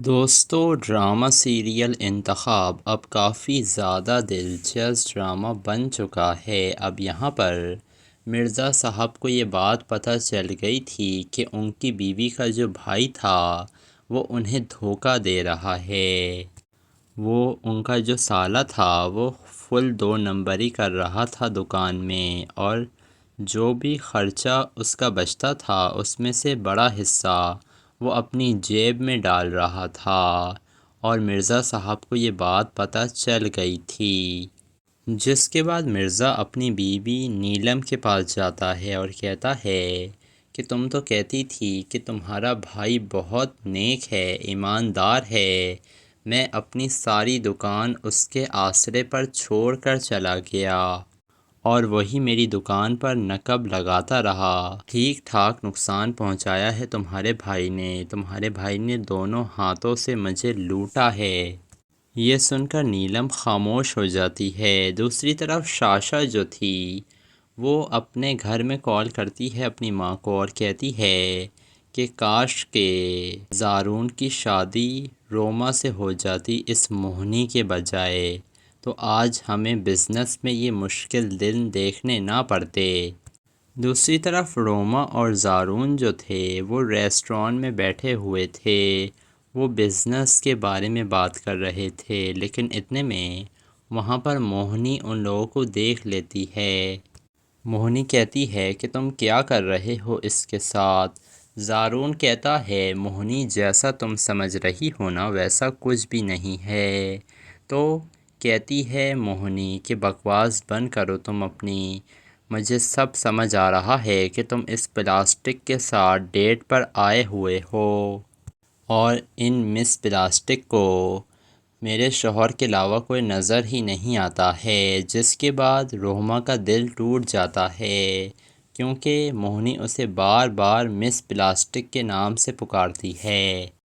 دوستو drama serial انتخاب اب کافی زیادہ دلچسپ ڈرامہ بن چکا ہے۔ اب یہاں پر مرزا صاحب کو یہ بات پتہ چل گئی تھی کہ ان کی بیوی کا جو بھائی تھا وہ انہیں دھوکہ دے رہا ہے۔ وہ ان کا جو سالہ تھا وہ فل 2 نمبری کر رہا تھا دکان میں، اور جو بھی خرچہ اس کا بچتا تھا اس میں سے بڑا حصہ وہ اپنی جیب میں ڈال رہا تھا، اور مرزا صاحب کو یہ بات پتہ چل گئی تھی۔ جس کے بعد مرزا اپنی بیوی نیلم کے پاس جاتا ہے اور کہتا ہے کہ تم تو کہتی تھی کہ تمہارا بھائی بہت نیک ہے، ایماندار ہے، میں اپنی ساری دکان اس کے آسرے پر چھوڑ کر چلا گیا اور وہی میری دکان پر نقب لگاتا رہا، ٹھیک ٹھاک نقصان پہنچایا ہے تمہارے بھائی نے دونوں ہاتھوں سے مجھے لوٹا ہے۔ یہ سن کر نیلم خاموش ہو جاتی ہے۔ دوسری طرف شاشا جو تھی وہ اپنے گھر میں کال کرتی ہے اپنی ماں کو اور کہتی ہے کہ کاش کہ زارون کی شادی روما سے ہو جاتی اس موہنی کے بجائے، تو آج ہمیں بزنس میں یہ مشکل دن دیکھنے نہ پڑتے۔ دوسری طرف روما اور زارون جو تھے وہ ریسٹورانٹ میں بیٹھے ہوئے تھے، وہ بزنس کے بارے میں بات کر رہے تھے، لیکن اتنے میں وہاں پر موہنی ان لوگوں کو دیکھ لیتی ہے۔ موہنی کہتی ہے کہ تم کیا کر رہے ہو اس کے ساتھ؟ زارون کہتا ہے موہنی جیسا تم سمجھ رہی ہو نا ویسا کچھ بھی نہیں ہے۔ تو کہتی ہے موہنی کہ بکواس بند کرو تم اپنی، مجھے سب سمجھ آ رہا ہے کہ تم اس پلاسٹک کے ساتھ ڈیٹ پر آئے ہوئے ہو، اور ان مس پلاسٹک کو میرے شوہر کے علاوہ کوئی نظر ہی نہیں آتا ہے۔ جس کے بعد روما کا دل ٹوٹ جاتا ہے، کیونکہ موہنی اسے بار بار مس پلاسٹک کے نام سے پکارتی ہے۔